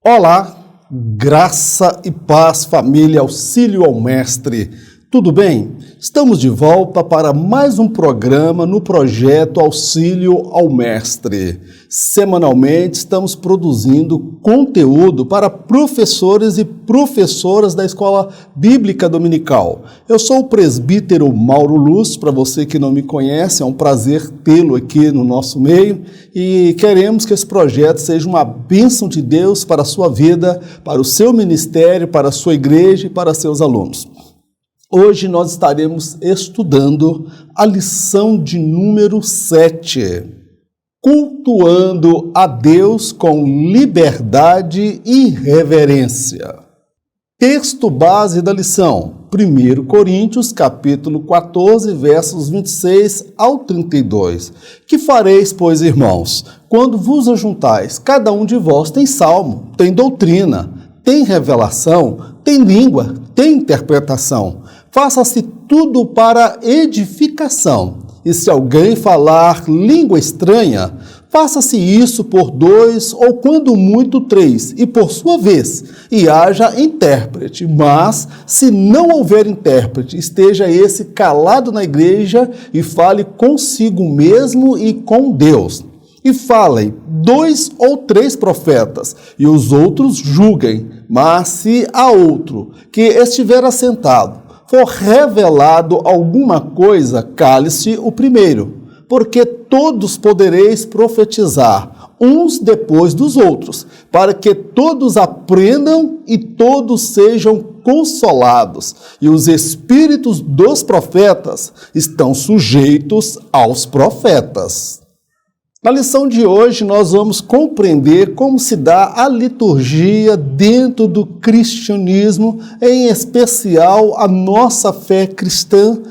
Olá, graça e paz, família, auxílio ao mestre. Tudo bem? Estamos de volta para mais um programa no projeto Auxílio ao Mestre. Semanalmente estamos produzindo conteúdo para professores e professoras da Escola Bíblica Dominical. Eu sou o presbítero Mauro Lúcio, para você que não me conhece, é um prazer tê-lo aqui no nosso meio e queremos que esse projeto seja uma bênção de Deus para a sua vida, para o seu ministério, para a sua igreja e para seus alunos. Hoje nós estaremos estudando a lição de número 7, cultuando a Deus com liberdade e reverência. Texto base da lição, 1 Coríntios, capítulo 14, versos 26 ao 32. Que fareis, pois, irmãos, quando vos ajuntais? Cada um de vós tem salmo, tem doutrina, tem revelação, tem língua, tem interpretação. Faça-se tudo para edificação. E se alguém falar língua estranha, faça-se isso por 2 ou quando muito 3, e por sua vez, e haja intérprete. Mas, se não houver intérprete, esteja esse calado na igreja e fale consigo mesmo e com Deus. E falem 2 ou 3 profetas, e os outros julguem. Mas se há outro que estiver assentado, for revelado alguma coisa, cale-se o primeiro, porque todos podereis profetizar, uns depois dos outros, para que todos aprendam e todos sejam consolados. E os espíritos dos profetas estão sujeitos aos profetas. Na lição de hoje, nós vamos compreender como se dá a liturgia dentro do cristianismo, em especial a nossa fé cristã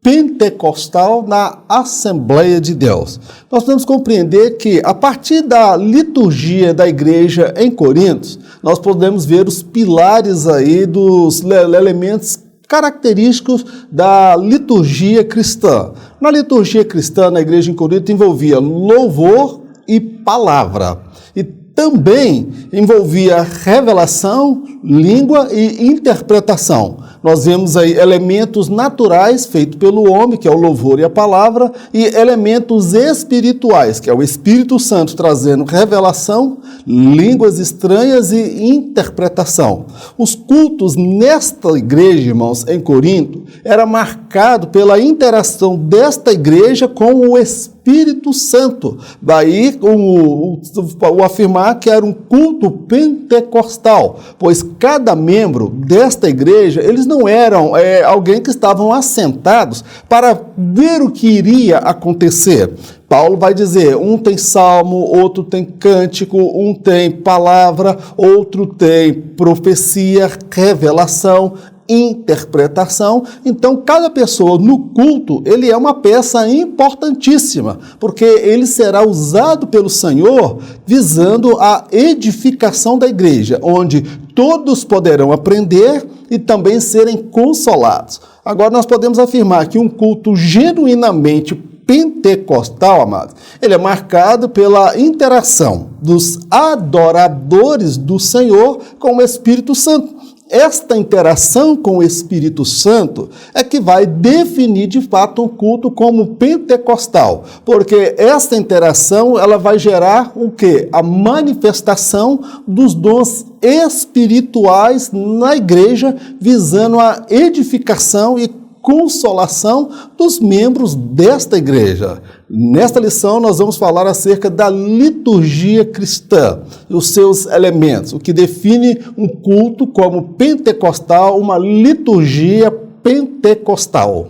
pentecostal na Assembleia de Deus. Nós podemos compreender que, a partir da liturgia da igreja em Corinto, nós podemos ver os pilares aí dos elementos característicos da liturgia cristã. Na liturgia cristã, na igreja em Corinto, envolvia louvor e palavra. E também envolvia revelação, língua e interpretação. Nós vemos aí elementos naturais feitos pelo homem, que é o louvor e a palavra, e elementos espirituais, que é o Espírito Santo trazendo revelação, línguas estranhas e interpretação. Os cultos nesta igreja, irmãos, em Corinto, era marcado pela interação desta igreja com o Espírito Santo. Daí o afirmar que era um culto pentecostal, pois cada membro desta igreja, eles não eram alguém que estavam assentados para ver o que iria acontecer. Paulo vai dizer, um tem salmo, outro tem cântico, um tem palavra, outro tem profecia, revelação, interpretação. Então, cada pessoa no culto, ele é uma peça importantíssima, porque ele será usado pelo Senhor visando a edificação da igreja, onde todos poderão aprender e também serem consolados. Agora, nós podemos afirmar que um culto genuinamente pentecostal, amados, ele é marcado pela interação dos adoradores do Senhor com o Espírito Santo. Esta interação com o Espírito Santo é que vai definir de fato um culto como pentecostal, porque esta interação ela vai gerar o quê? A manifestação dos dons espirituais na igreja, visando a edificação e consolação dos membros desta igreja. Nesta lição, nós vamos falar acerca da liturgia cristã e os seus elementos, o que define um culto como pentecostal, uma liturgia pentecostal.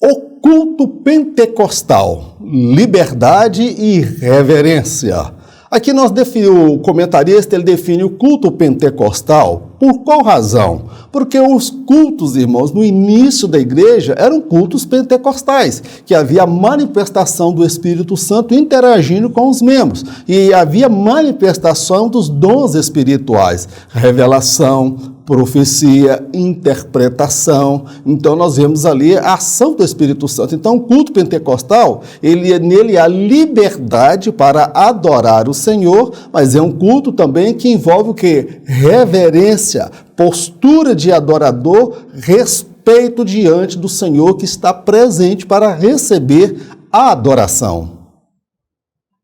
O culto pentecostal, liberdade e reverência. Aqui o comentarista ele define o culto pentecostal. Por qual razão? Porque os cultos, irmãos, no início da igreja eram cultos pentecostais, que havia manifestação do Espírito Santo interagindo com os membros, e havia manifestação dos dons espirituais, revelação, profecia, interpretação. Então nós vemos ali a ação do Espírito Santo. Então o culto pentecostal, nele há liberdade para adorar o Senhor, mas é um culto também que envolve o quê? Reverência, postura de adorador, respeito diante do Senhor que está presente para receber a adoração.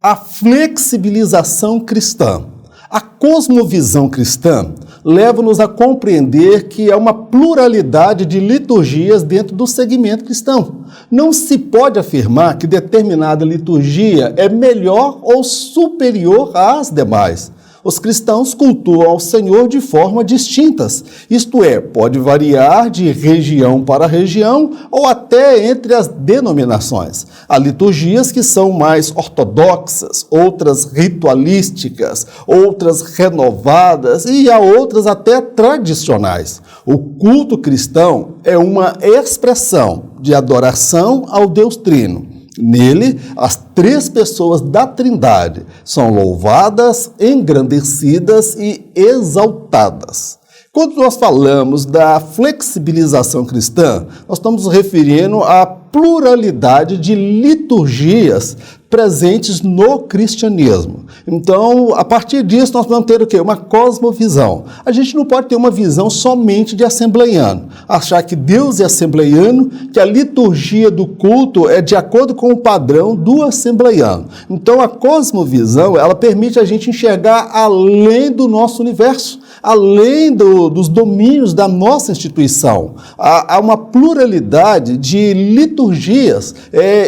A flexibilização cristã. A cosmovisão cristã leva-nos a compreender que há uma pluralidade de liturgias dentro do segmento cristão. Não se pode afirmar que determinada liturgia é melhor ou superior às demais. Os cristãos cultuam ao Senhor de forma distintas, isto é, pode variar de região para região ou até entre as denominações. Há liturgias que são mais ortodoxas, outras ritualísticas, outras renovadas e há outras até tradicionais. O culto cristão é uma expressão de adoração ao Deus Trino. Nele, as três pessoas da Trindade são louvadas, engrandecidas e exaltadas. Quando nós falamos da flexibilização cristã, nós estamos nos referindo à pluralidade de liturgias presentes no cristianismo. Então, a partir disso, nós vamos ter o quê? Uma cosmovisão. A gente não pode ter uma visão somente de assembleiano, achar que Deus é assembleiano, que a liturgia do culto é de acordo com o padrão do assembleiano. Então, a cosmovisão, ela permite a gente enxergar além do nosso universo, além dos domínios da nossa instituição. Há uma pluralidade de liturgias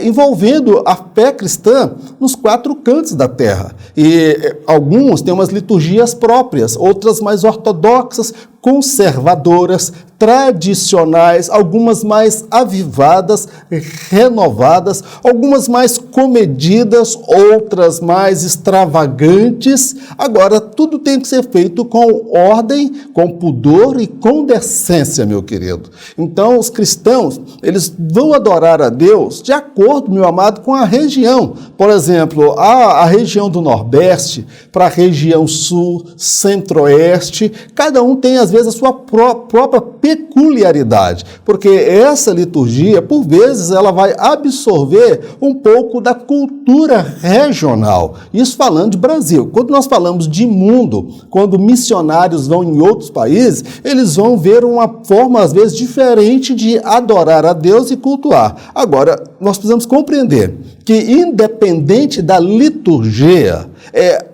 envolvendo a fé cristã nos quatro cantos da terra. E alguns têm umas liturgias próprias, outras mais ortodoxas, conservadoras, tradicionais, algumas mais avivadas, renovadas, algumas mais comedidas, outras mais extravagantes. Agora, tudo tem que ser feito com ordem, com pudor e com decência, meu querido. Então, os cristãos, eles vão adorar a Deus de acordo, meu amado, com a região. Por exemplo, a região do Nordeste, para a região Sul, Centro-Oeste, cada um tem, às vezes, a sua própria peculiaridade, porque essa liturgia, por vezes, ela vai absorver um pouco da cultura regional. Isso falando de Brasil. Quando nós falamos de mundo, quando missionários vão em outros países, eles vão ver uma forma, às vezes, diferente de adorar a Deus e cultuar. Agora, nós precisamos compreender que, independente da liturgia,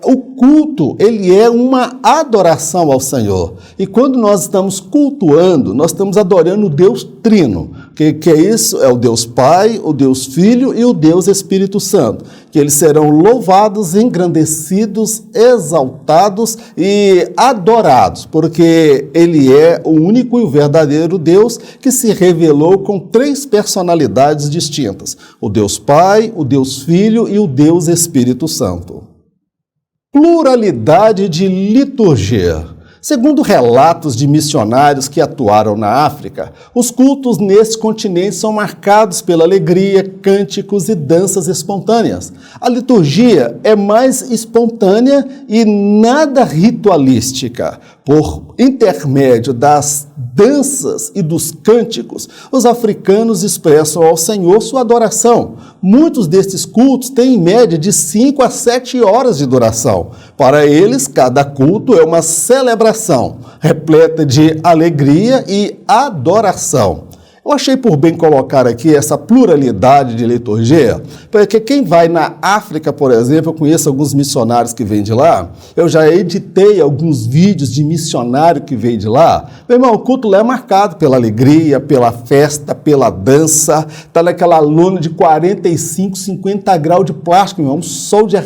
o culto, ele é uma adoração ao Senhor. E quando nós estamos cultuando, nós estamos adorando o Deus Trino. Que é isso? É o Deus Pai, o Deus Filho e o Deus Espírito Santo. Que eles serão louvados, engrandecidos, exaltados e adorados, porque ele é o único e o verdadeiro Deus que se revelou com três personalidades distintas: o Deus Pai, o Deus Filho e o Deus Espírito Santo. Pluralidade de liturgia. Segundo relatos de missionários que atuaram na África, os cultos nesse continente são marcados pela alegria, cânticos e danças espontâneas. A liturgia é mais espontânea e nada ritualística. Por intermédio das danças e dos cânticos, os africanos expressam ao Senhor sua adoração. Muitos destes cultos têm em média de 5 a 7 horas de duração. Para eles, cada culto é uma celebração repleta de alegria e adoração. Eu achei por bem colocar aqui essa pluralidade de liturgia, porque quem vai na África, por exemplo, eu conheço alguns missionários que vêm de lá, eu já editei alguns vídeos de missionário que veio de lá. Meu irmão, o culto lá é marcado pela alegria, pela festa, pela dança, tá naquela lona de 45, 50 graus de plástico, meu irmão, um sol de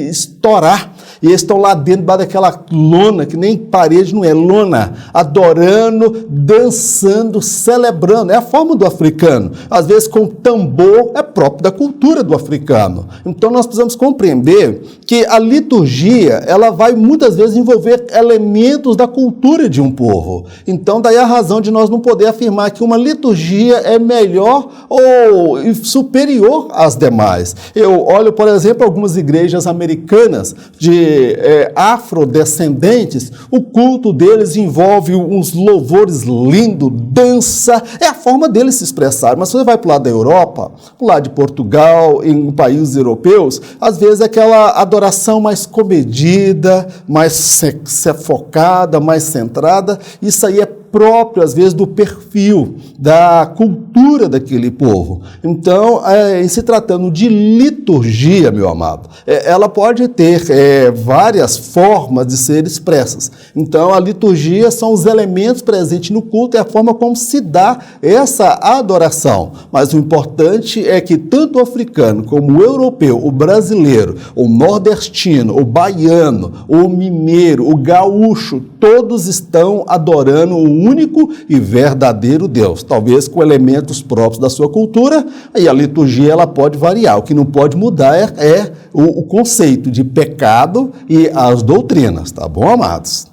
estourar, e eles estão lá dentro daquela lona, que nem parede, não é lona, adorando, dançando, celebrando, é a forma do africano. Às vezes com tambor é próprio da cultura do africano. Então nós precisamos compreender que a liturgia, ela vai muitas vezes envolver elementos da cultura de um povo. Então daí a razão de nós não poder afirmar que uma liturgia é melhor ou superior às demais. Eu olho, por exemplo, algumas igrejas americanas de afrodescendentes, o culto deles envolve uns louvores lindos, dança, é a forma deles se expressar. Mas se você vai para o lado da Europa, para o lado de Portugal, em países europeus, às vezes é aquela adoração mais comedida, mais focada, mais centrada. Isso aí é próprio, às vezes, do perfil, da cultura daquele povo. Então, em se tratando de liturgia, meu amado, ela pode ter várias formas de ser expressas. Então, a liturgia são os elementos presentes no culto, é a forma como se dá essa adoração. Mas o importante é que tanto o africano como o europeu, o brasileiro, o nordestino, o baiano, o mineiro, o gaúcho, todos estão adorando o único e verdadeiro Deus, talvez com elementos próprios da sua cultura, e a liturgia ela pode variar. O que não pode mudar é o conceito de pecado e as doutrinas, tá bom, amados?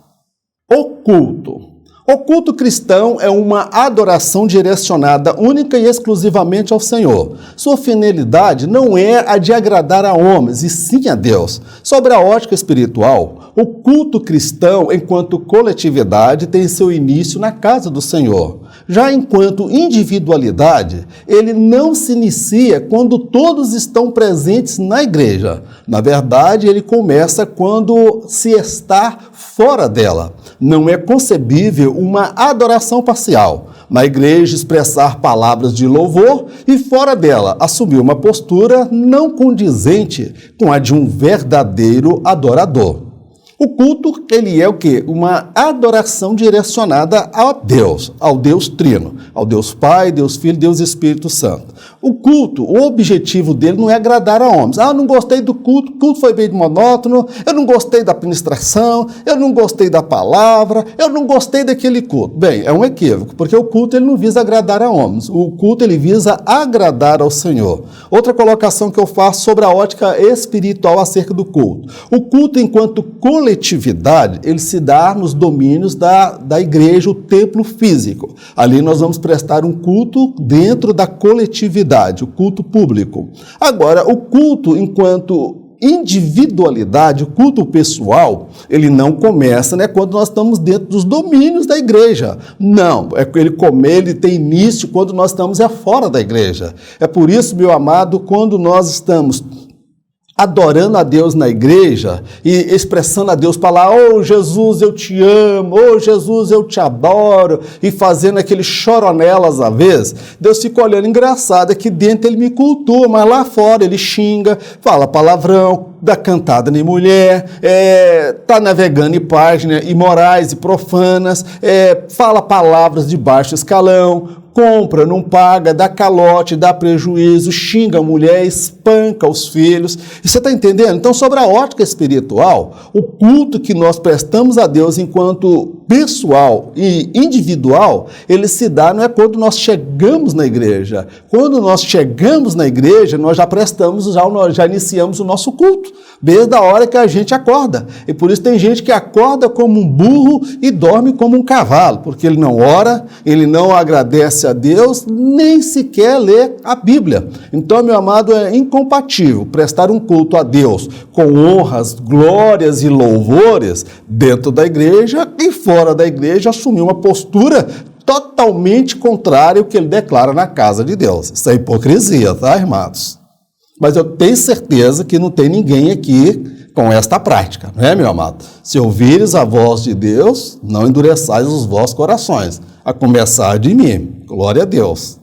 O culto. O culto cristão é uma adoração direcionada única e exclusivamente ao Senhor. Sua finalidade não é a de agradar a homens, e sim a Deus. Sobre a ótica espiritual, o culto cristão, enquanto coletividade, tem seu início na casa do Senhor. Já enquanto individualidade, ele não se inicia quando todos estão presentes na igreja. Na verdade, ele começa quando se está fora dela. Não é concebível uma adoração parcial. Na igreja, expressar palavras de louvor e, fora dela, assumir uma postura não condizente com a de um verdadeiro adorador. O culto, ele é o quê? Uma adoração direcionada ao Deus Trino, ao Deus Pai, Deus Filho, Deus Espírito Santo. O culto, o objetivo dele não é agradar a homens. Ah, eu não gostei do culto, o culto foi bem monótono, eu não gostei da administração, eu não gostei da palavra, eu não gostei daquele culto. Bem, é um equívoco, porque o culto ele não visa agradar a homens, o culto ele visa agradar ao Senhor. Outra colocação que eu faço sobre a ótica espiritual acerca do culto. O culto, enquanto coletividade, ele se dá nos domínios da igreja, o templo físico. Ali nós vamos prestar um culto dentro da coletividade, o culto público. Agora, o culto enquanto individualidade, o culto pessoal, ele não começa, quando nós estamos dentro dos domínios da igreja. Não, ele tem início quando nós estamos fora da igreja. É por isso, meu amado, quando nós estamos adorando a Deus na igreja e expressando a Deus para lá, oh Jesus, eu te amo, oh Jesus, eu te adoro, e fazendo aquele choronelas à vez, Deus fica olhando, engraçado, é que dentro ele me cultua, mas lá fora ele xinga, fala palavrão, dá cantada em mulher, tá navegando em páginas imorais e profanas, fala palavras de baixo escalão, compra, não paga, dá calote, dá prejuízo, xinga a mulher, espanca os filhos. E você está entendendo? Então, sobre a ótica espiritual, o culto que nós prestamos a Deus enquanto pessoal e individual, ele se dá, não é quando nós chegamos na igreja. Quando nós chegamos na igreja, nós já iniciamos o nosso culto, desde a hora que a gente acorda. E por isso tem gente que acorda como um burro e dorme como um cavalo, porque ele não ora, ele não agradece a Deus, nem sequer lê a Bíblia. Então, meu amado, é incompatível prestar um culto a Deus com honras, glórias e louvores dentro da igreja e fora da igreja assumir uma postura totalmente contrária ao que ele declara na casa de Deus. Isso é hipocrisia, tá, irmãos? Mas eu tenho certeza que não tem ninguém aqui com esta prática, não é, meu amado? Se ouvires a voz de Deus, não endureçais os vossos corações, a começar de mim. Glória a Deus.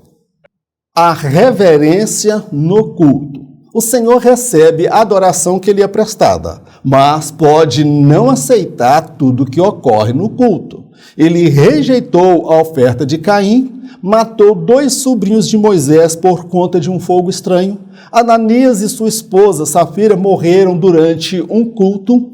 A reverência no culto. O Senhor recebe a adoração que lhe é prestada, mas pode não aceitar tudo que ocorre no culto. Ele rejeitou a oferta de Caim, matou 2 sobrinhos de Moisés por conta de um fogo estranho. Ananias e sua esposa Safira morreram durante um culto.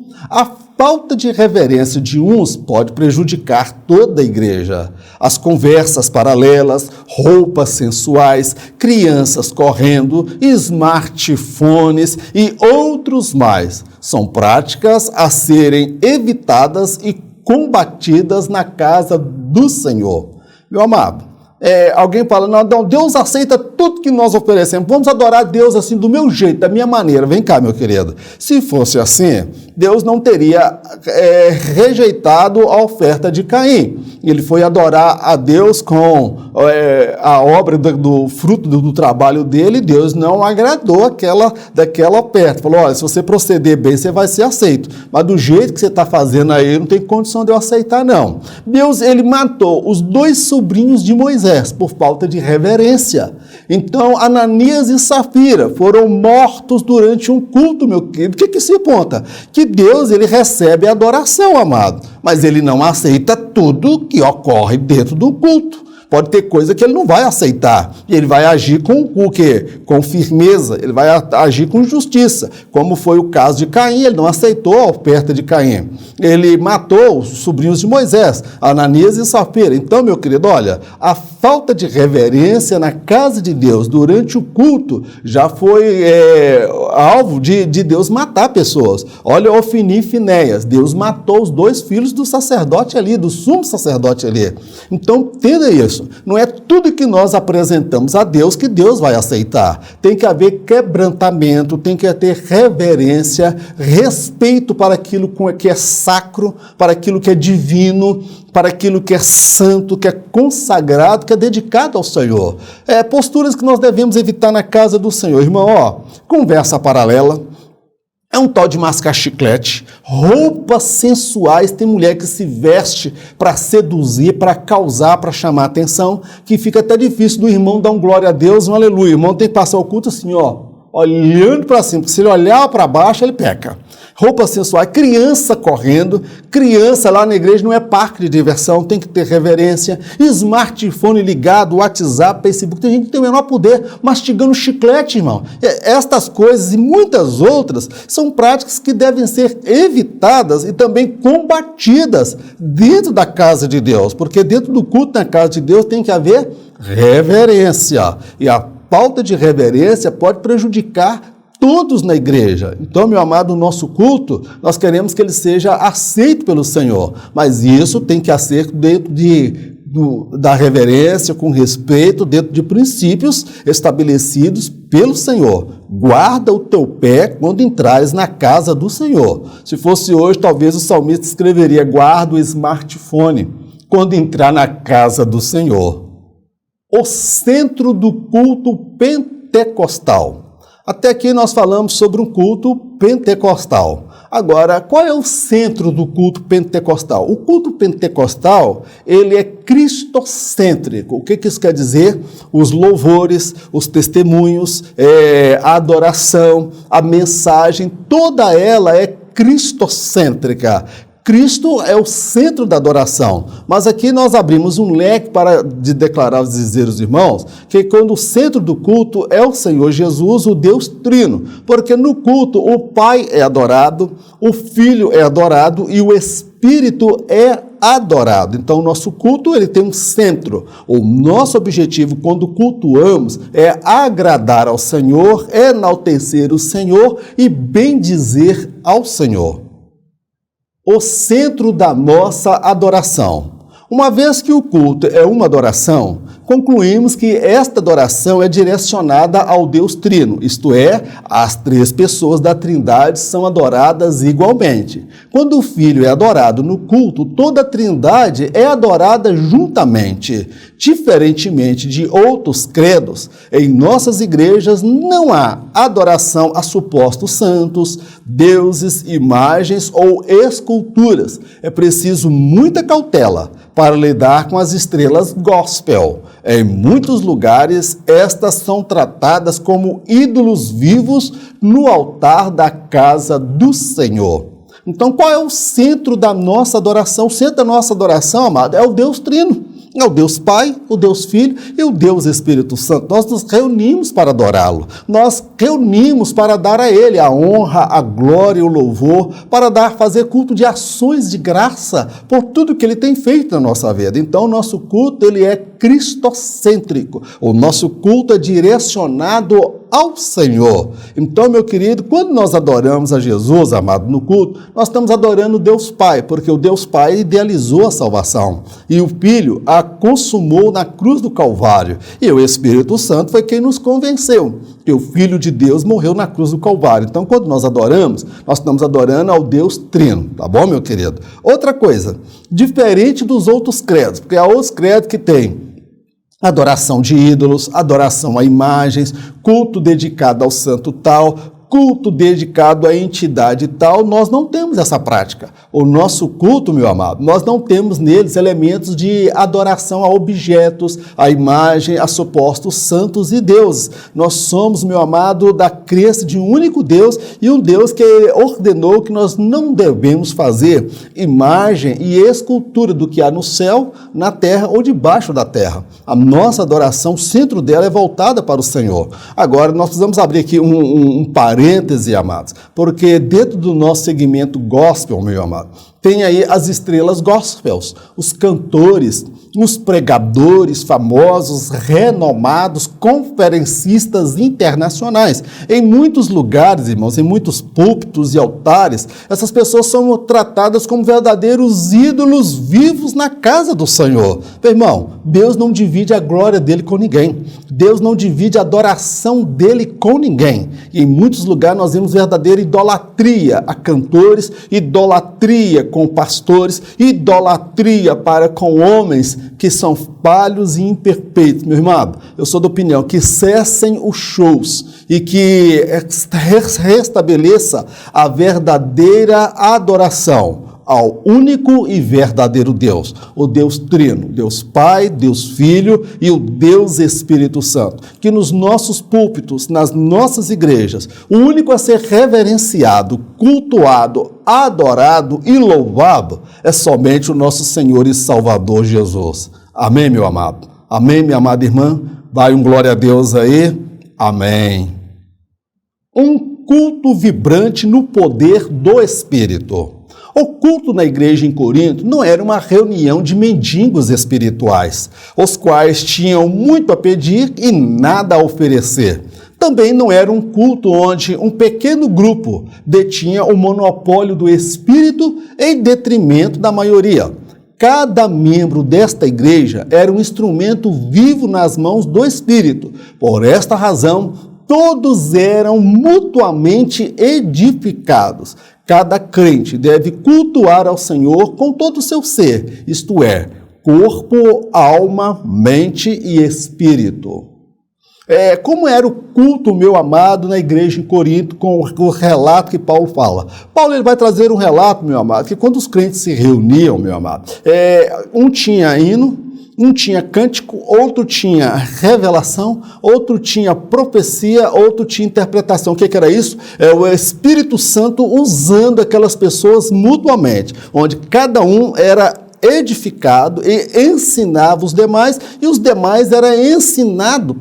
falta de reverência de uns pode prejudicar toda a igreja. As conversas paralelas, roupas sensuais, crianças correndo, smartphones e outros mais são práticas a serem evitadas e combatidas na casa do Senhor. Meu amado, alguém fala, não, Deus aceita tudo que nós oferecemos, vamos adorar Deus assim do meu jeito, da minha maneira. Vem cá, meu querido, se fosse assim, Deus não teria rejeitado a oferta de Caim. Ele foi adorar a Deus com a obra do fruto do trabalho dele, Deus não agradou daquela oferta. Falou, olha, se você proceder bem, você vai ser aceito, mas do jeito que você está fazendo aí, não tem condição de eu aceitar, não. Deus, ele matou os 2 sobrinhos de Moisés por falta de reverência. Então, Ananias e Safira foram mortos durante um culto, meu querido. O que se aponta? Que Deus, ele recebe a adoração, amado, mas ele não aceita tudo que ocorre dentro do culto. Pode ter coisa que ele não vai aceitar. E ele vai agir com o quê? Com firmeza. Ele vai agir com justiça. Como foi o caso de Caim, ele não aceitou a oferta de Caim. Ele matou os sobrinhos de Moisés, Ananias e Safira. Então, meu querido, olha, a falta de reverência na casa de Deus durante o culto já foi alvo de Deus matar pessoas. Olha, Ofni e Finéias, Deus matou os 2 filhos do sacerdote ali, do sumo sacerdote ali. Então, entenda isso. Não é tudo que nós apresentamos a Deus que Deus vai aceitar. Tem que haver quebrantamento, tem que ter reverência, respeito para aquilo que é sacro, para aquilo que é divino, para aquilo que é santo, que é consagrado, que é dedicado ao Senhor. Posturas que nós devemos evitar na casa do Senhor. Irmão, conversa paralela. É um tal de mascar chiclete, roupas sensuais, tem mulher que se veste para seduzir, para causar, para chamar atenção, que fica até difícil do irmão dar um glória a Deus, um aleluia. O irmão tem que passar o culto assim, olhando para cima, porque se ele olhar para baixo, ele peca. Roupa sensual, criança correndo, criança lá na igreja não é parque de diversão, tem que ter reverência, smartphone ligado, WhatsApp, Facebook, tem gente que tem o menor poder mastigando chiclete, irmão. Estas coisas e muitas outras são práticas que devem ser evitadas e também combatidas dentro da casa de Deus, porque dentro do culto na casa de Deus tem que haver reverência, e a falta de reverência pode prejudicar todos na igreja. Então, meu amado, o nosso culto, nós queremos que ele seja aceito pelo Senhor, mas isso tem que ser dentro da reverência, com respeito, dentro de princípios estabelecidos pelo Senhor. Guarda o teu pé quando entrares na casa do Senhor. Se fosse hoje, talvez o salmista escreveria, guarda o smartphone quando entrar na casa do Senhor. O centro do culto pentecostal. Até aqui nós falamos sobre um culto pentecostal. Agora, qual é o centro do culto pentecostal? O culto pentecostal, ele é cristocêntrico. O que isso quer dizer? Os louvores, os testemunhos, a adoração, a mensagem, toda ela é cristocêntrica. Cristo é o centro da adoração, mas aqui nós abrimos um leque de declarar, dizer aos irmãos, que quando o centro do culto é o Senhor Jesus, o Deus Trino, porque no culto o Pai é adorado, o Filho é adorado e o Espírito é adorado. Então o nosso culto ele tem um centro. O nosso objetivo quando cultuamos é agradar ao Senhor, enaltecer o Senhor e bendizer ao Senhor. O centro da nossa adoração. Uma vez que o culto é uma adoração, concluímos que esta adoração é direcionada ao Deus Trino, isto é, as 3 pessoas da Trindade são adoradas igualmente. Quando o Filho é adorado no culto, toda a Trindade é adorada juntamente. Diferentemente de outros credos, em nossas igrejas não há adoração a supostos santos, deuses, imagens ou esculturas. É preciso muita cautela para lidar com as estrelas gospel. Em muitos lugares, estas são tratadas como ídolos vivos no altar da casa do Senhor. Então, qual é o centro da nossa adoração? O centro da nossa adoração, amado, é o Deus Trino. É o Deus Pai, o Deus Filho e o Deus Espírito Santo. Nós nos reunimos para adorá-lo. Nós reunimos para dar a Ele a honra, a glória e o louvor, para fazer culto de ações de graça por tudo que Ele tem feito na nossa vida. Então, o nosso culto, ele é cristocêntrico. O nosso culto é direcionado ao Senhor. Então, meu querido, quando nós adoramos a Jesus, amado, no culto, nós estamos adorando o Deus Pai, porque o Deus Pai idealizou a salvação. E o Filho a consumou na cruz do Calvário. E o Espírito Santo foi quem nos convenceu que o Filho de Deus morreu na cruz do Calvário. Então, quando nós adoramos, nós estamos adorando ao Deus Trino, tá bom, meu querido? Outra coisa, diferente dos outros credos, porque há outros credos que tem adoração de ídolos, adoração a imagens, culto dedicado ao santo tal, culto dedicado à entidade tal, nós não temos essa prática. O nosso culto, meu amado, nós não temos neles elementos de adoração a objetos, a imagem, a supostos santos e deuses. Nós somos, meu amado, da crença de um único Deus e um Deus que ordenou que nós não devemos fazer imagem e escultura do que há no céu, na terra ou debaixo da terra. A nossa adoração, o centro dela é voltada para o Senhor. Agora, nós precisamos abrir aqui um parêntese, amados, porque dentro do nosso segmento gospel, meu amado, tem aí as estrelas gospels, os cantores, os pregadores famosos, renomados, conferencistas internacionais. Em muitos lugares, irmãos, em muitos púlpitos e altares, essas pessoas são tratadas como verdadeiros ídolos vivos na casa do Senhor. Meu irmão, Deus não divide a glória dele com ninguém. Deus não divide a adoração dele com ninguém. E em muitos lugares nós vemos verdadeira idolatria a cantores, idolatria com pastores, idolatria para com homens que são falhos e imperfeitos. Meu irmão, eu sou da opinião que cessem os shows e que restabeleça a verdadeira adoração ao único e verdadeiro Deus, o Deus Trino, Deus Pai, Deus Filho e o Deus Espírito Santo. Que nos nossos púlpitos, nas nossas igrejas, o único a ser reverenciado, cultuado, adorado e louvado é somente o nosso Senhor e Salvador Jesus. Amém, meu amado? Amém, minha amada irmã? Vai glória a Deus aí. Amém. Um culto vibrante no poder do Espírito. O culto na igreja em Corinto não era uma reunião de mendigos espirituais, os quais tinham muito a pedir e nada a oferecer. Também não era um culto onde um pequeno grupo detinha o monopólio do Espírito em detrimento da maioria. Cada membro desta igreja era um instrumento vivo nas mãos do Espírito. Por esta razão, todos eram mutuamente edificados. Cada crente deve cultuar ao Senhor com todo o seu ser, isto é, corpo, alma, mente e espírito. Como era o culto, meu amado, na igreja em Corinto, com o relato que Paulo fala? Paulo ele vai trazer um relato, meu amado, que quando os crentes se reuniam, meu amado, um tinha hino, um tinha cântico, outro tinha revelação, outro tinha profecia, outro tinha interpretação. O que era isso? O Espírito Santo usando aquelas pessoas mutuamente, onde cada um era edificado e ensinava os demais, e os demais eram ensinados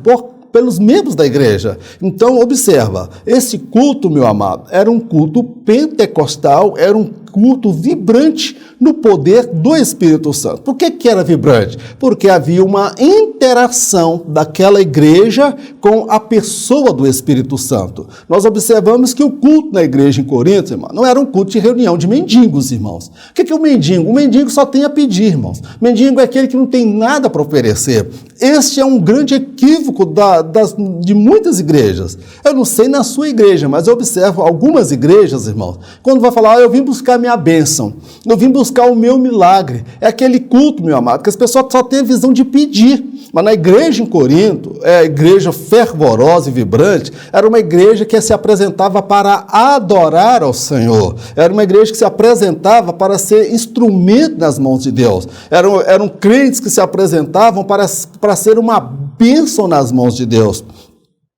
pelos membros da igreja. Então, observa, esse culto, meu amado, era um culto pentecostal, era um culto vibrante no poder do Espírito Santo. Por que era vibrante? Porque havia uma interação daquela igreja com a pessoa do Espírito Santo. Nós observamos que o culto na igreja em Corinto, irmão, não era um culto de reunião de mendigos, irmãos. O que é o mendigo? O mendigo só tem a pedir, irmãos. O mendigo é aquele que não tem nada para oferecer. Este é um grande equívoco de muitas igrejas. Eu não sei na sua igreja, mas eu observo algumas igrejas, irmãos, quando vai falar, eu vim buscar minha bênção, eu vim buscar o meu milagre. É aquele culto, meu amado, que as pessoas só têm a visão de pedir. Mas na igreja em Corinto, a igreja fervorosa e vibrante, era uma igreja que se apresentava para adorar ao Senhor. Era uma igreja que se apresentava para ser instrumento nas mãos de Deus. Eram crentes que se apresentavam para ser uma bênção nas mãos de Deus.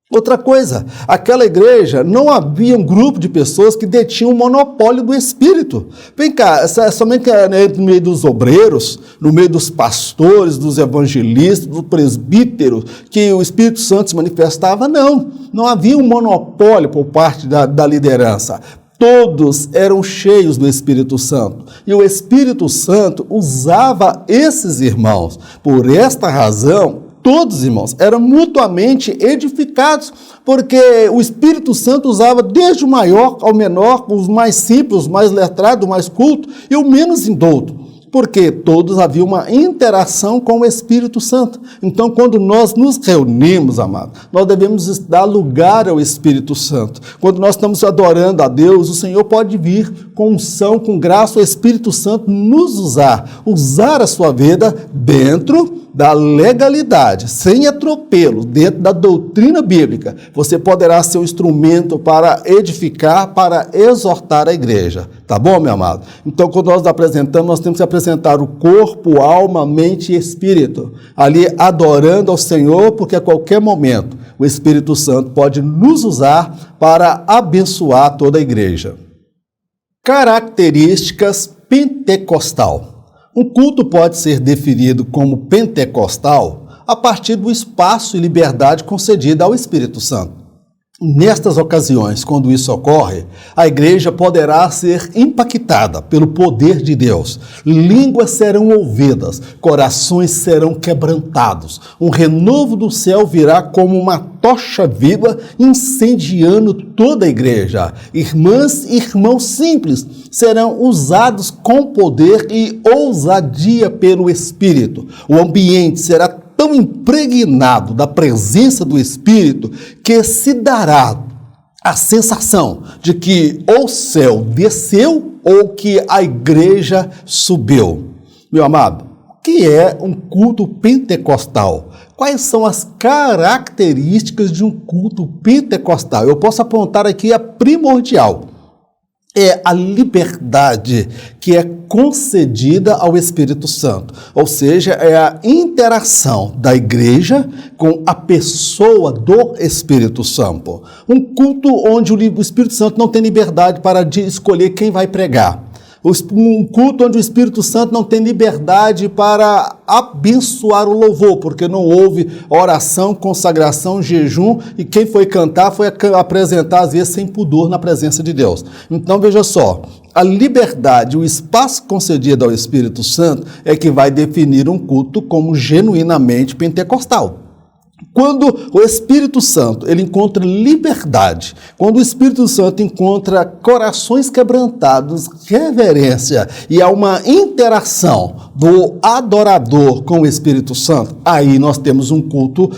Outra coisa, aquela igreja não havia um grupo de pessoas que detinham o monopólio do Espírito. Vem cá, somente no meio dos obreiros, no meio dos pastores, dos evangelistas, dos presbíteros, que o Espírito Santo se manifestava? Não havia um monopólio por parte da liderança. Todos eram cheios do Espírito Santo. E o Espírito Santo usava esses irmãos. Por esta razão, todos, irmãos, eram mutuamente edificados, porque o Espírito Santo usava desde o maior ao menor, os mais simples, os mais letrados, o mais culto e o menos indouto, porque todos haviam uma interação com o Espírito Santo. Então, quando nós nos reunimos, amados, nós devemos dar lugar ao Espírito Santo. Quando nós estamos adorando a Deus, o Senhor pode vir com unção, com graça, o Espírito Santo nos usar a sua vida dentro da legalidade, sem atropelo, dentro da doutrina bíblica. Você poderá ser um instrumento para edificar, para exortar a igreja. Tá bom, meu amado? Então, quando nós apresentamos, nós temos que apresentar o corpo, alma, mente e espírito. Ali, adorando ao Senhor, porque a qualquer momento o Espírito Santo pode nos usar para abençoar toda a igreja. Características pentecostal. Um culto pode ser definido como pentecostal a partir do espaço e liberdade concedida ao Espírito Santo. Nestas ocasiões, quando isso ocorre, a igreja poderá ser impactada pelo poder de Deus. Línguas serão ouvidas, corações serão quebrantados. Um renovo do céu virá como uma tocha viva, incendiando toda a igreja. Irmãs e irmãos simples serão usados com poder e ousadia pelo Espírito. O ambiente será tão impregnado da presença do Espírito que se dará a sensação de que ou o céu desceu ou que a igreja subiu. Meu amado, o que é um culto pentecostal? Quais são as características de um culto pentecostal? Eu posso apontar aqui a primordial. É a liberdade que é concedida ao Espírito Santo. Ou seja, é a interação da igreja com a pessoa do Espírito Santo. Um culto onde o Espírito Santo não tem liberdade para escolher quem vai pregar. Um culto onde o Espírito Santo não tem liberdade para abençoar o louvor, porque não houve oração, consagração, jejum, e quem foi cantar foi apresentar, às vezes, sem pudor na presença de Deus. Então, veja só, a liberdade, o espaço concedido ao Espírito Santo é que vai definir um culto como genuinamente pentecostal. Quando o Espírito Santo ele encontra liberdade, quando o Espírito Santo encontra corações quebrantados, reverência e há uma interação do adorador com o Espírito Santo, aí nós temos um culto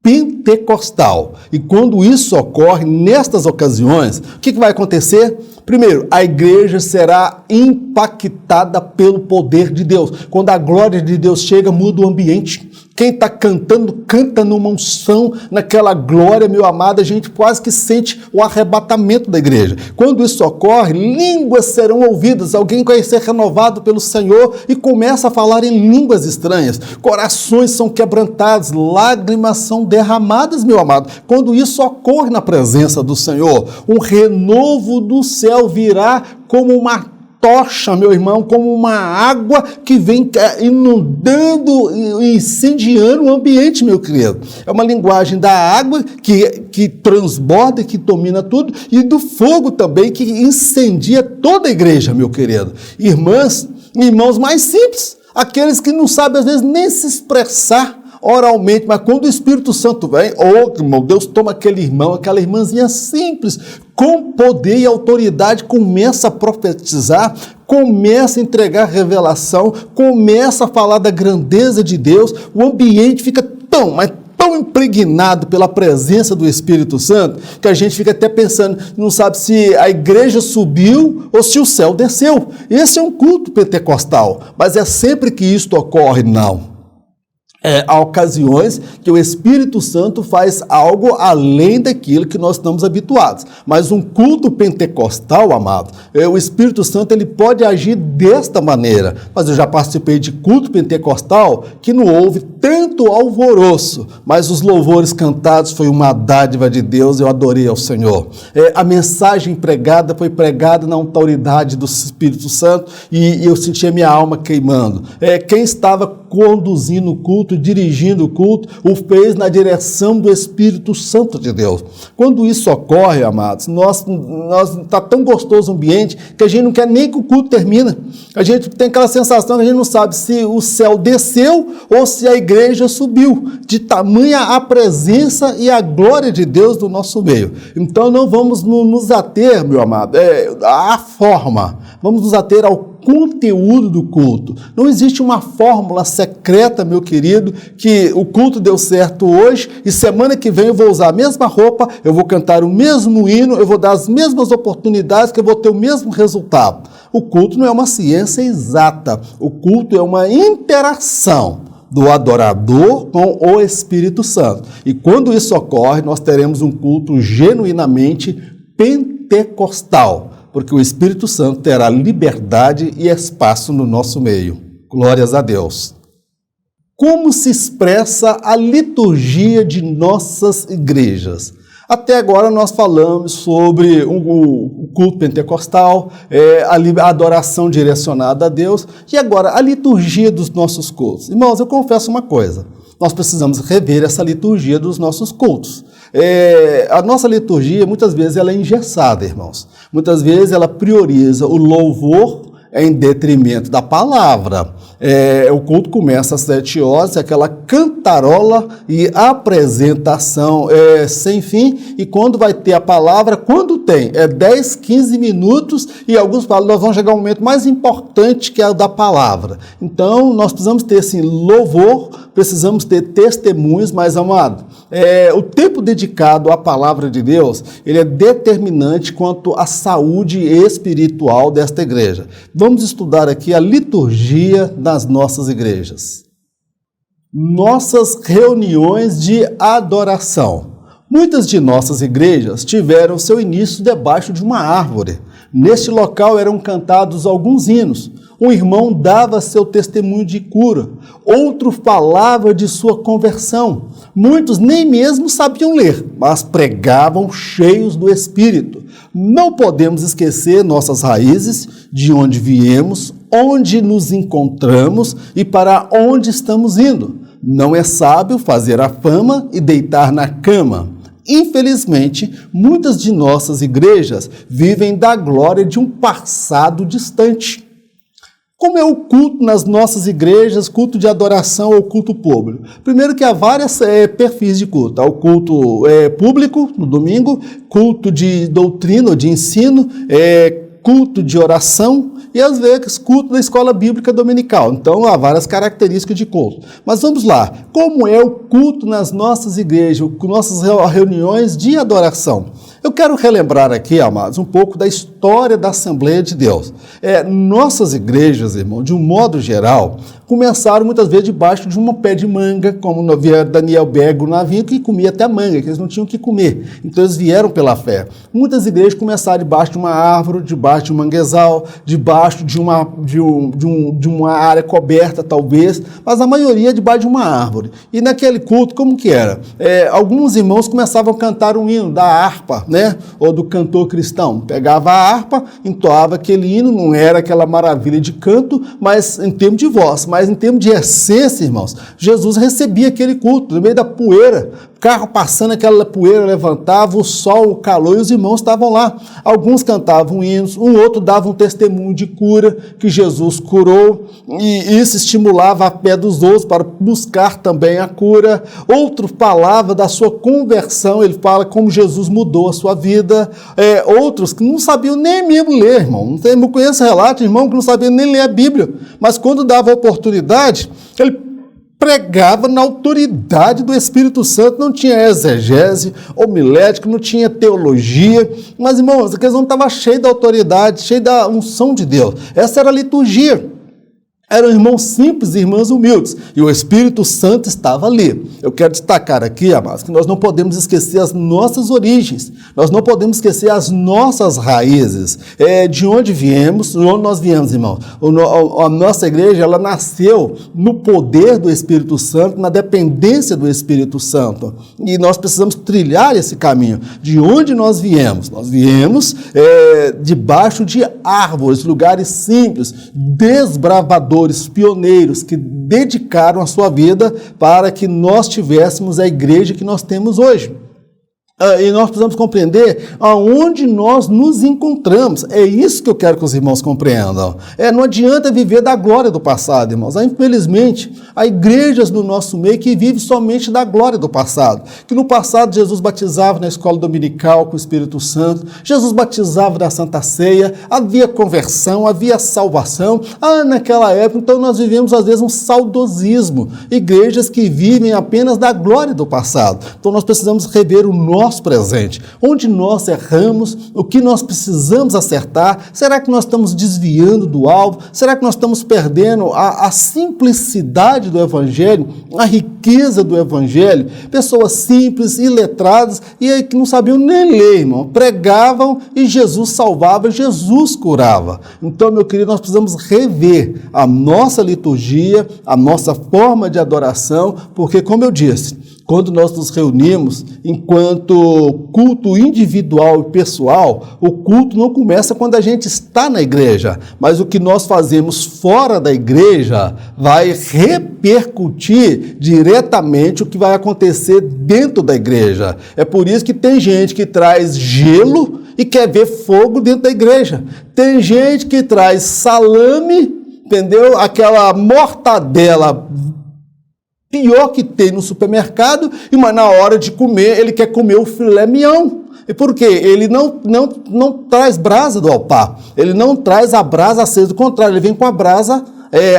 pentecostal. E quando isso ocorre, nestas ocasiões, o que vai acontecer? Primeiro, a igreja será impactada pelo poder de Deus. Quando a glória de Deus chega, muda o ambiente. Quem está cantando, canta numa unção, naquela glória, meu amado, a gente quase que sente o arrebatamento da igreja. Quando isso ocorre, línguas serão ouvidas, alguém vai ser renovado pelo Senhor e começa a falar em línguas estranhas. Corações são quebrantados, lágrimas são derramadas, meu amado. Quando isso ocorre na presença do Senhor, um renovo do céu virá como uma tocha, meu irmão, como uma água que vem inundando e incendiando o ambiente, meu querido. É uma linguagem da água que transborda, que domina tudo, e do fogo também, que incendia toda a igreja, meu querido. Irmãs e irmãos mais simples, aqueles que não sabem, às vezes, nem se expressar oralmente, mas quando o Espírito Santo vem, irmão, Deus toma aquele irmão, aquela irmãzinha simples, com poder e autoridade, começa a profetizar, começa a entregar revelação, começa a falar da grandeza de Deus, o ambiente fica tão impregnado pela presença do Espírito Santo, que a gente fica até pensando, não sabe se a igreja subiu ou se o céu desceu. Esse é um culto pentecostal, mas é sempre que isto ocorre? Não. Há ocasiões que o Espírito Santo faz algo além daquilo que nós estamos habituados. Mas um culto pentecostal, amado, o Espírito Santo ele pode agir desta maneira. Mas eu já participei de culto pentecostal que não houve tanto alvoroço, mas os louvores cantados foi uma dádiva de Deus, eu adorei ao Senhor. A mensagem pregada foi pregada na autoridade do Espírito Santo e eu senti a minha alma queimando. Quem estava conduzindo o culto, dirigindo o culto, o fez na direção do Espírito Santo de Deus. Quando isso ocorre, amados, está tão gostoso o ambiente que a gente não quer nem que o culto termine. A gente tem aquela sensação que a gente não sabe se o céu desceu ou se a igreja subiu, de tamanha a presença e a glória de Deus no nosso meio. Então não vamos nos ater, meu amado, à forma, vamos nos ater ao conteúdo do culto. Não existe uma fórmula secreta, meu querido, que o culto deu certo hoje e semana que vem eu vou usar a mesma roupa, eu vou cantar o mesmo hino, eu vou dar as mesmas oportunidades, que eu vou ter o mesmo resultado. O culto não é uma ciência exata. O culto é uma interação do adorador com o Espírito Santo. E quando isso ocorre, nós teremos um culto genuinamente pentecostal, porque o Espírito Santo terá liberdade e espaço no nosso meio. Glórias a Deus. Como se expressa a liturgia de nossas igrejas? Até agora nós falamos sobre o culto pentecostal, a adoração direcionada a Deus, e agora a liturgia dos nossos cultos. Irmãos, eu confesso uma coisa, nós precisamos rever essa liturgia dos nossos cultos. A nossa liturgia, muitas vezes, ela é engessada, irmãos. Muitas vezes ela prioriza o louvor em detrimento da palavra. O culto começa às 7 horas, aquela cantarola e apresentação sem fim, e quando vai ter a palavra, quando tem, 10, 15 minutos, e alguns falam, nós vamos chegar ao momento mais importante, que é o da palavra. Então, nós precisamos ter, assim, louvor, precisamos ter testemunhos, mas, amado, o tempo dedicado à palavra de Deus, ele é determinante quanto à saúde espiritual desta igreja. Vamos estudar aqui a liturgia nas nossas igrejas. Nossas reuniões de adoração. Muitas de nossas igrejas tiveram seu início debaixo de uma árvore. Neste local eram cantados alguns hinos. Um irmão dava seu testemunho de cura, outro falava de sua conversão. Muitos nem mesmo sabiam ler, mas pregavam cheios do Espírito. Não podemos esquecer nossas raízes, de onde viemos, onde nos encontramos e para onde estamos indo. Não é sábio fazer a fama e deitar na cama. Infelizmente, muitas de nossas igrejas vivem da glória de um passado distante. Como é o culto nas nossas igrejas, culto de adoração ou culto público? Primeiro que há vários perfis de culto. Há o culto público, no domingo, culto de doutrina ou de ensino, culto de oração e, às vezes, culto da escola bíblica dominical. Então, há várias características de culto. Mas vamos lá. Como é o culto nas nossas igrejas, nossas reuniões de adoração? Eu quero relembrar aqui, amados, um pouco da história da Assembleia de Deus. Nossas igrejas, irmão, de um modo geral, começaram muitas vezes debaixo de um pé de manga, como Daniel Bergo navio, que comia até manga, que eles não tinham o que comer. Então eles vieram pela fé. Muitas igrejas começaram debaixo de uma árvore, debaixo de um manguezal, debaixo de uma área coberta, talvez, mas a maioria debaixo de uma árvore. E naquele culto, como que era? Alguns irmãos começavam a cantar um hino da harpa, né? Ou do cantor cristão. Pegava a harpa, entoava aquele hino, não era aquela maravilha de canto, mas em termos de voz, mas em termos de essência, irmãos, Jesus recebia aquele culto, no meio da poeira, carro passando, aquela poeira levantava, o sol, o calor, e os irmãos estavam lá. Alguns cantavam hinos, um outro dava um testemunho de cura, que Jesus curou, e isso estimulava a fé dos outros para buscar também a cura. Outro falava da sua conversão, ele fala como Jesus mudou a sua vida. Outros que não sabiam nem mesmo ler, irmão. Eu conheço relatos de irmão que não sabia nem ler a Bíblia, mas quando dava a oportunidade, ele pregava na autoridade do Espírito Santo, não tinha exegese, homilética, não tinha teologia, mas, irmãos, aqueles homens estavam cheios da autoridade, cheios da unção de Deus. Essa era a liturgia. Eram irmãos simples e irmãs humildes, e o Espírito Santo estava ali. Eu quero destacar aqui, amados, que nós não podemos esquecer as nossas origens, nós não podemos esquecer as nossas raízes, de onde viemos, de onde nós viemos, irmãos. A nossa igreja, ela nasceu no poder do Espírito Santo, na dependência do Espírito Santo, e nós precisamos trilhar esse caminho. De onde nós viemos? Nós viemos debaixo de árvores, lugares simples, desbravadores, pioneiros que dedicaram a sua vida para que nós tivéssemos a igreja que nós temos hoje. E nós precisamos compreender aonde nós nos encontramos. É isso que eu quero que os irmãos compreendam. Não adianta viver da glória do passado, irmãos. Infelizmente, há igrejas no nosso meio que vivem somente da glória do passado. Que no passado Jesus batizava na escola dominical com o Espírito Santo, Jesus batizava na Santa Ceia, havia conversão, havia salvação. Naquela época, então nós vivemos às vezes um saudosismo. Igrejas que vivem apenas da glória do passado. Então nós precisamos rever o nosso presente, onde nós erramos, o que nós precisamos acertar. Será que nós estamos desviando do alvo? Será que nós estamos perdendo a simplicidade do Evangelho, a riqueza do Evangelho? Pessoas simples, iletradas, e aí que não sabiam nem ler, irmão. Pregavam e Jesus salvava, Jesus curava. Então, meu querido, nós precisamos rever a nossa liturgia, a nossa forma de adoração, porque, como eu disse, quando nós nos reunimos enquanto culto individual e pessoal, o culto não começa quando a gente está na igreja, mas o que nós fazemos fora da igreja vai repercutir diretamente o que vai acontecer dentro da igreja. É por isso que tem gente que traz gelo e quer ver fogo dentro da igreja. Tem gente que traz salame, entendeu? Aquela mortadela pior que tem no supermercado, mas na hora de comer, ele quer comer o filé mignon. E por quê? Ele não traz brasa do altar, ele não traz a brasa acesa, do contrário, ele vem com a brasa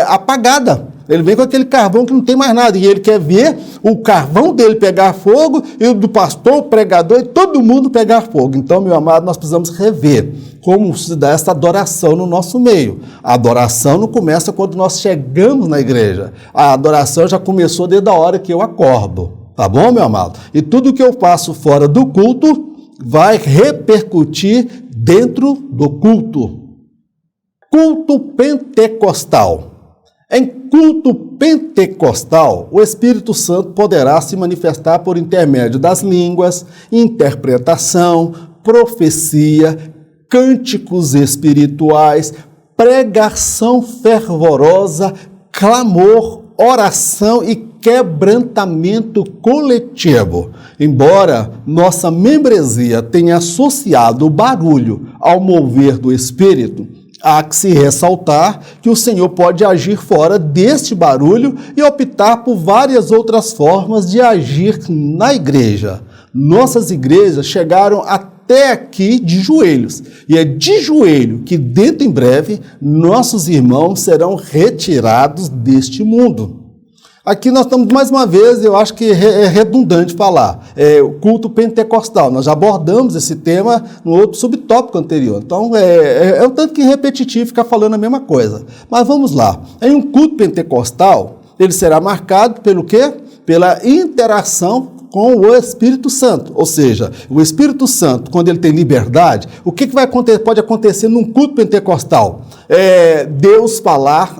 apagada. Ele vem com aquele carvão que não tem mais nada, e ele quer ver o carvão dele pegar fogo, e o do pastor, o pregador, e todo mundo pegar fogo. Então, meu amado, nós precisamos rever como se dá essa adoração no nosso meio. A adoração não começa quando nós chegamos na igreja. A adoração já começou desde a hora que eu acordo. Tá bom, meu amado? E tudo que eu faço fora do culto vai repercutir dentro do culto. Culto pentecostal. Em culto pentecostal, o Espírito Santo poderá se manifestar por intermédio das línguas, interpretação, profecia, cânticos espirituais, pregação fervorosa, clamor, oração e quebrantamento coletivo. Embora nossa membresia tenha associado o barulho ao mover do Espírito, há que se ressaltar que o Senhor pode agir fora deste barulho e optar por várias outras formas de agir na igreja. Nossas igrejas chegaram até aqui de joelhos, e é de joelho que dentro em breve nossos irmãos serão retirados deste mundo. Aqui nós estamos, mais uma vez, eu acho que é redundante falar, o culto pentecostal. Nós já abordamos esse tema no outro subtópico anterior. Então, é um tanto que repetitivo ficar falando a mesma coisa. Mas vamos lá. Em um culto pentecostal, ele será marcado pelo quê? Pela interação com o Espírito Santo. Ou seja, o Espírito Santo, quando ele tem liberdade, o que pode acontecer num culto pentecostal? Deus falar,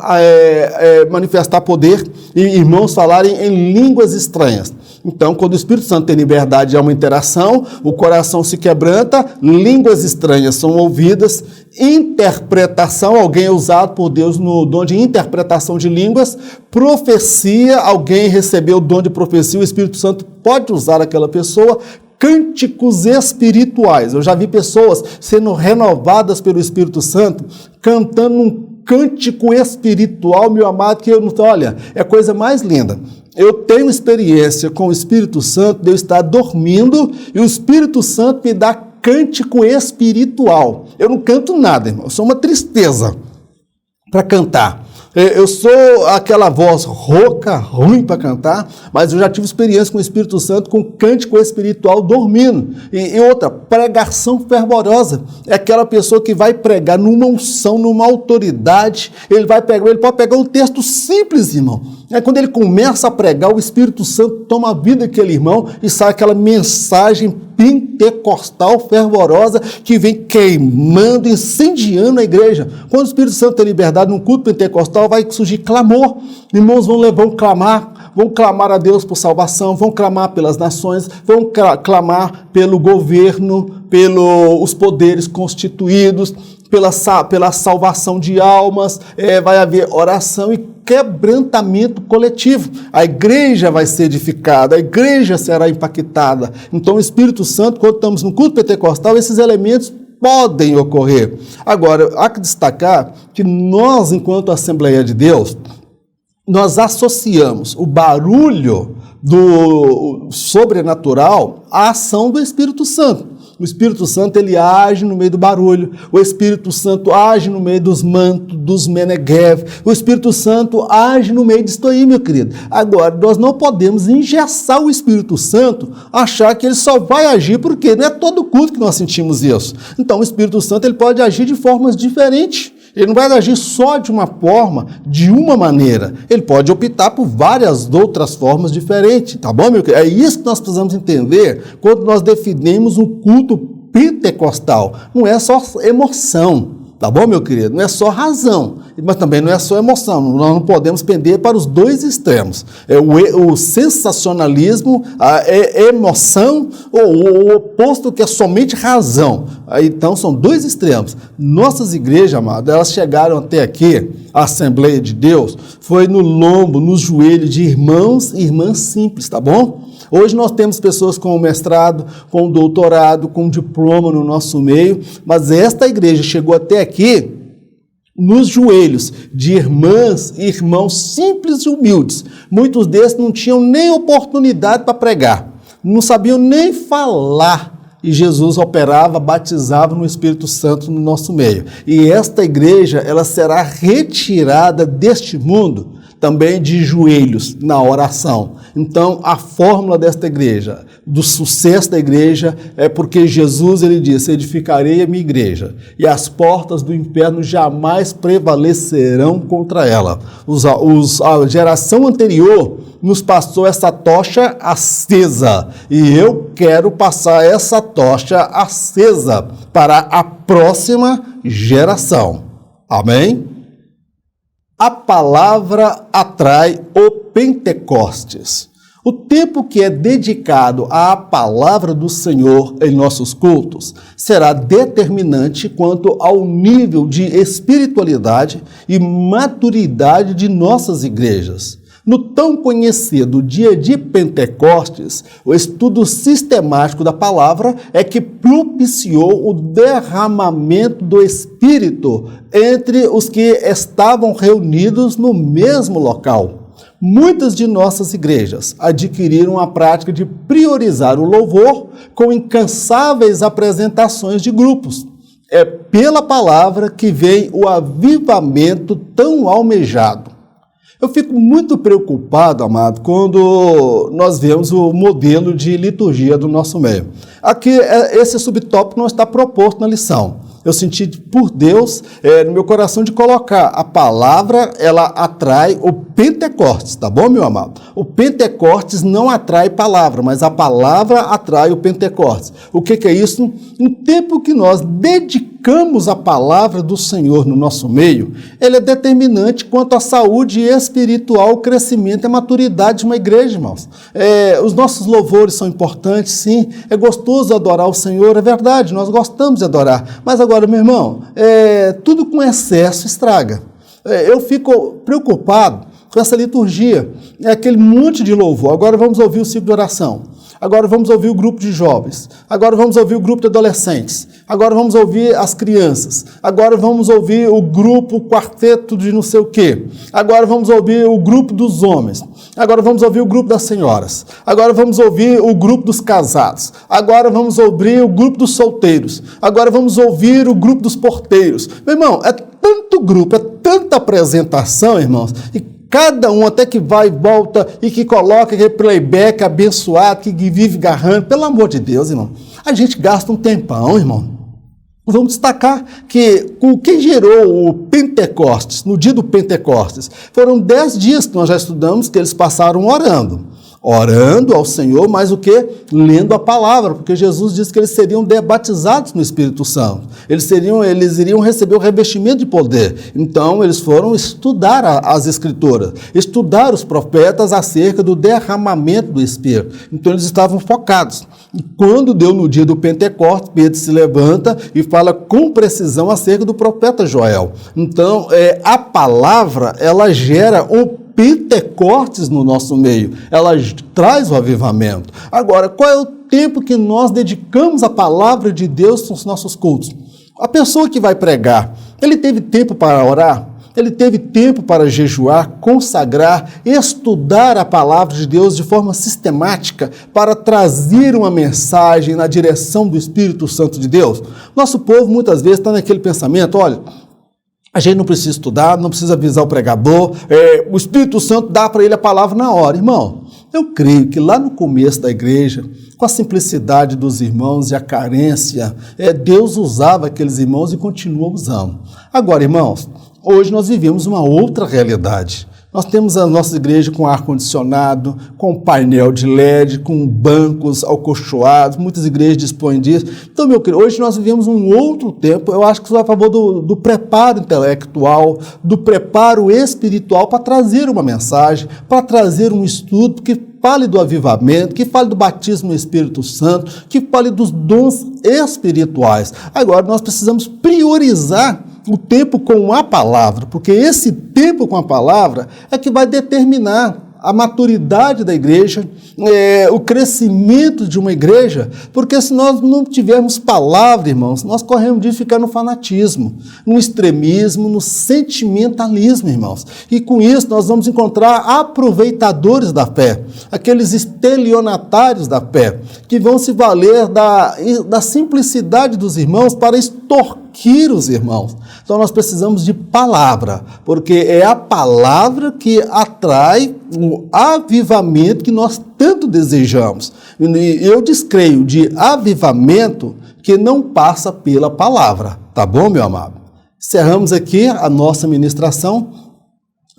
manifestar poder e irmãos falarem em línguas estranhas. Então, quando o Espírito Santo tem liberdade, há uma interação, o coração se quebranta, línguas estranhas são ouvidas, interpretação, alguém é usado por Deus no dom de interpretação de línguas, profecia, alguém recebeu o dom de profecia, o Espírito Santo pode usar aquela pessoa, cânticos espirituais. Eu já vi pessoas sendo renovadas pelo Espírito Santo, cantando um cântico espiritual, meu amado, que eu não... Olha, é a coisa mais linda. Eu tenho experiência com o Espírito Santo, de eu estar dormindo, e o Espírito Santo me dá cântico espiritual. Eu não canto nada, irmão, eu sou uma tristeza para cantar. Eu sou aquela voz rouca, ruim para cantar, mas eu já tive experiência com o Espírito Santo, com cântico espiritual dormindo. E outra, pregação fervorosa. É aquela pessoa que vai pregar numa unção, numa autoridade. Ele pode pegar um texto simples, irmão. Quando ele começa a pregar, o Espírito Santo toma a vida daquele irmão e sai aquela mensagem pentecostal fervorosa que vem queimando, incendiando a igreja. Quando o Espírito Santo tem liberdade num culto pentecostal, vai surgir clamor. Irmãos vão clamar a Deus por salvação, vão clamar pelas nações, vão clamar pelo governo, pelos poderes constituídos, pela salvação de almas, vai haver oração e quebrantamento coletivo. A igreja vai ser edificada, a igreja será impactada. Então o Espírito Santo, quando estamos no culto pentecostal, esses elementos podem ocorrer. Agora, há que destacar que nós, enquanto Assembleia de Deus, nós associamos o barulho do sobrenatural à ação do Espírito Santo. O Espírito Santo, ele age no meio do barulho. O Espírito Santo age no meio dos mantos, dos menegev. O Espírito Santo age no meio disso aí, meu querido. Agora, nós não podemos engessar o Espírito Santo, achar que ele só vai agir, porque não é todo culto que nós sentimos isso. Então, o Espírito Santo, ele pode agir de formas diferentes. Ele não vai agir só de uma forma, de uma maneira. Ele pode optar por várias outras formas diferentes, tá bom, meu querido? É isso que nós precisamos entender quando nós definimos um culto pentecostal. Não é só emoção, tá bom, meu querido? Não é só razão, mas também não é só emoção. Nós não podemos pender para os dois extremos. O sensacionalismo, a emoção, ou o oposto que é somente razão. Então, são dois extremos. Nossas igrejas, amadas, elas chegaram até aqui, a Assembleia de Deus, foi no lombo, no joelho de irmãos e irmãs simples, tá bom? Hoje nós temos pessoas com mestrado, com doutorado, com diploma no nosso meio, mas esta igreja chegou até aqui nos joelhos de irmãs e irmãos simples e humildes. Muitos desses não tinham nem oportunidade para pregar, não sabiam nem falar. E Jesus operava, batizava no Espírito Santo no nosso meio. E esta igreja, ela será retirada deste mundo também de joelhos na oração. Então, a fórmula desta igreja, do sucesso da igreja, é porque Jesus, ele disse: edificarei a minha igreja, e as portas do inferno jamais prevalecerão contra ela. A geração anterior nos passou essa tocha acesa, e eu quero passar essa tocha acesa para a próxima geração. Amém? A palavra atrai o Pentecostes. O tempo que é dedicado à palavra do Senhor em nossos cultos será determinante quanto ao nível de espiritualidade e maturidade de nossas igrejas. No tão conhecido dia de Pentecostes, o estudo sistemático da palavra é que propiciou o derramamento do Espírito entre os que estavam reunidos no mesmo local. Muitas de nossas igrejas adquiriram a prática de priorizar o louvor com incansáveis apresentações de grupos. É pela palavra que vem o avivamento tão almejado. Eu fico muito preocupado, amado, quando nós vemos o modelo de liturgia do nosso meio. Aqui, esse subtópico não está proposto na lição. Eu senti por Deus no meu coração de colocar a palavra, ela atrai o Pentecostes, tá bom, meu amado? O Pentecostes não atrai palavra, mas a palavra atrai o Pentecostes. O que é isso? Um tempo que nós dedicamos a palavra do Senhor no nosso meio, ele é determinante quanto à saúde espiritual, o crescimento e a maturidade de uma igreja, irmãos. Os nossos louvores são importantes, sim. É gostoso adorar o Senhor, é verdade, nós gostamos de adorar. Mas agora, meu irmão, tudo com excesso estraga. Eu fico preocupado com essa liturgia. É aquele monte de louvor. Agora vamos ouvir o ciclo de oração. Agora vamos ouvir o grupo de jovens. Agora vamos ouvir o grupo de adolescentes. Agora vamos ouvir as crianças. Agora vamos ouvir o grupo, o quarteto de não sei o quê. Agora vamos ouvir o grupo dos homens. Agora vamos ouvir o grupo das senhoras. Agora vamos ouvir o grupo dos casados. Agora vamos ouvir o grupo dos solteiros. Agora vamos ouvir o grupo dos porteiros. Meu irmão, é tanto grupo, é tanta apresentação, irmãos, e cada um até que vai e volta e que coloca aquele playback abençoado, que vive garrando, pelo amor de Deus, irmão, a gente gasta um tempão, irmão. Vamos destacar que o que gerou o Pentecostes, no dia do Pentecostes, foram 10 dias que nós já estudamos que eles passaram orando ao Senhor, mas o que? Lendo a palavra, porque Jesus disse que eles seriam batizados no Espírito Santo. Eles iriam receber o revestimento de poder. Então, eles foram estudar as Escrituras, estudar os profetas acerca do derramamento do Espírito. Então, eles estavam focados. E quando deu no dia do Pentecostes, Pedro se levanta e fala com precisão acerca do profeta Joel. Então, a palavra, ela gera um Pentecostes no nosso meio, ela traz o avivamento. Agora, qual é o tempo que nós dedicamos à palavra de Deus nos nossos cultos? A pessoa que vai pregar, ele teve tempo para orar? Ele teve tempo para jejuar, consagrar, estudar a palavra de Deus de forma sistemática para trazer uma mensagem na direção do Espírito Santo de Deus? Nosso povo muitas vezes está naquele pensamento, olha, a gente não precisa estudar, não precisa avisar o pregador, o Espírito Santo dá para ele a palavra na hora. Irmão, eu creio que lá no começo da igreja, com a simplicidade dos irmãos e a carência, Deus usava aqueles irmãos e continua usando. Agora, irmãos, hoje nós vivemos uma outra realidade. Nós temos a nossa igreja com ar-condicionado, com painel de LED, com bancos acolchoados, muitas igrejas dispõem disso. Então, meu querido, hoje nós vivemos um outro tempo, eu acho que isso vai a favor do preparo intelectual, do preparo espiritual para trazer uma mensagem, para trazer um estudo que fale do avivamento, que fale do batismo no Espírito Santo, que fale dos dons espirituais. Agora, nós precisamos priorizar o tempo com a palavra, porque esse tempo com a palavra é que vai determinar a maturidade da igreja, o crescimento de uma igreja, porque se nós não tivermos palavra, irmãos, nós corremos de ficar no fanatismo, no extremismo, no sentimentalismo, irmãos. E com isso nós vamos encontrar aproveitadores da fé, aqueles estelionatários da fé, que vão se valer da simplicidade dos irmãos para extorquir os irmãos. Então nós precisamos de palavra, porque é a palavra que atrai o avivamento que nós tanto desejamos. Eu descreio de avivamento que não passa pela palavra, tá bom, meu amado? Encerramos aqui a nossa ministração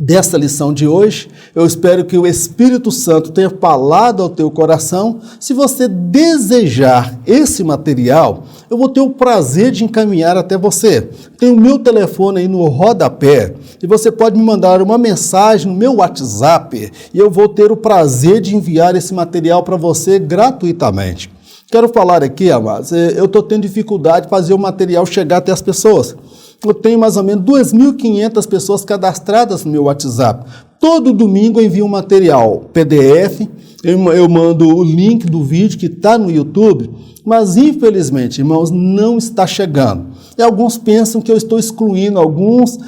dessa lição de hoje. Eu espero que o Espírito Santo tenha falado ao teu coração. Se você desejar esse material, eu vou ter o prazer de encaminhar até você. Tem o meu telefone aí no rodapé e você pode me mandar uma mensagem no meu WhatsApp e eu vou ter o prazer de enviar esse material para você gratuitamente. Quero falar aqui, amados, eu estou tendo dificuldade de fazer o material chegar até as pessoas. Eu tenho mais ou menos 2.500 pessoas cadastradas no meu WhatsApp. Todo domingo eu envio um material PDF, eu mando o link do vídeo que está no YouTube, mas infelizmente, irmãos, não está chegando. E alguns pensam que eu estou excluindo, alguns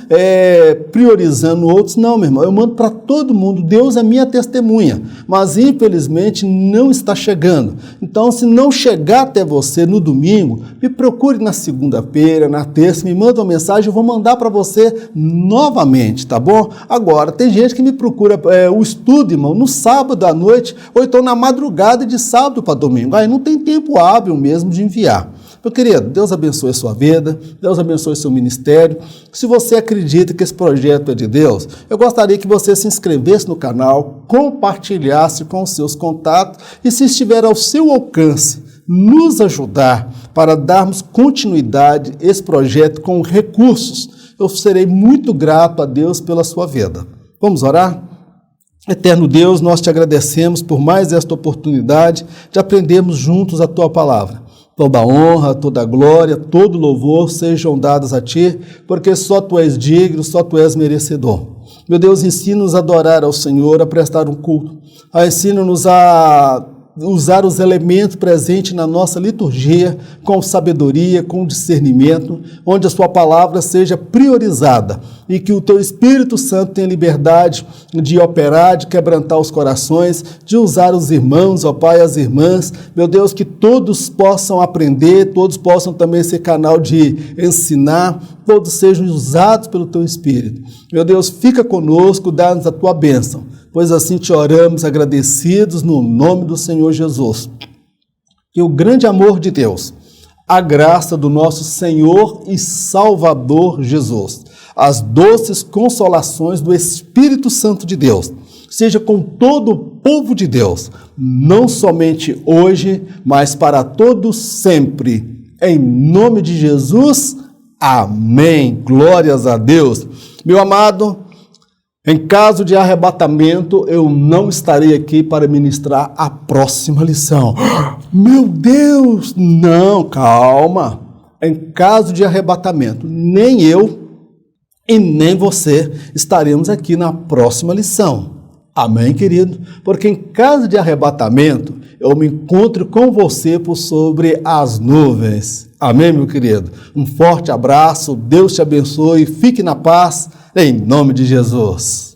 priorizando outros. Não, meu irmão, eu mando para todo mundo, Deus é minha testemunha, mas infelizmente não está chegando. Então, se não chegar até você no domingo, me procure na segunda-feira, na terça, me manda uma mensagem, eu vou mandar para você novamente, tá bom? Agora, tem gente que me procura o estudo, irmão, no sábado à noite, ou então na madrugada de sábado para domingo. Aí não tem tempo hábil mesmo de enviar. Meu querido, Deus abençoe a sua vida, Deus abençoe o seu ministério. Se você acredita que esse projeto é de Deus, eu gostaria que você se inscrevesse no canal, compartilhasse com os seus contatos e, se estiver ao seu alcance, nos ajudar para darmos continuidade a esse projeto com recursos. Eu serei muito grato a Deus pela sua vida. Vamos orar? Eterno Deus, nós te agradecemos por mais esta oportunidade de aprendermos juntos a tua palavra. Toda honra, toda glória, todo louvor sejam dados a Ti, porque só Tu és digno, só Tu és merecedor. Meu Deus, ensina-nos a adorar ao Senhor, a prestar um culto. Ensina-nos a usar os elementos presentes na nossa liturgia com sabedoria, com discernimento, onde a sua palavra seja priorizada e que o teu Espírito Santo tenha liberdade de operar, de quebrantar os corações, de usar os irmãos, ó Pai, as irmãs, meu Deus, que todos possam aprender, todos possam também ser canal de ensinar, todos sejam usados pelo teu Espírito. Meu Deus, fica conosco, dá-nos a tua bênção, pois assim te oramos agradecidos no nome do Senhor Jesus. Que o grande amor de Deus, a graça do nosso Senhor e Salvador Jesus, as doces consolações do Espírito Santo de Deus, seja com todo o povo de Deus, não somente hoje, mas para todos sempre. Em nome de Jesus, amém. Glórias a Deus. Meu amado, em caso de arrebatamento, eu não estarei aqui para ministrar a próxima lição. Meu Deus! Não, calma. Em caso de arrebatamento, nem eu e nem você estaremos aqui na próxima lição. Amém, querido? Porque em caso de arrebatamento, eu me encontro com você por sobre as nuvens. Amém, meu querido? Um forte abraço, Deus te abençoe, fique na paz, em nome de Jesus.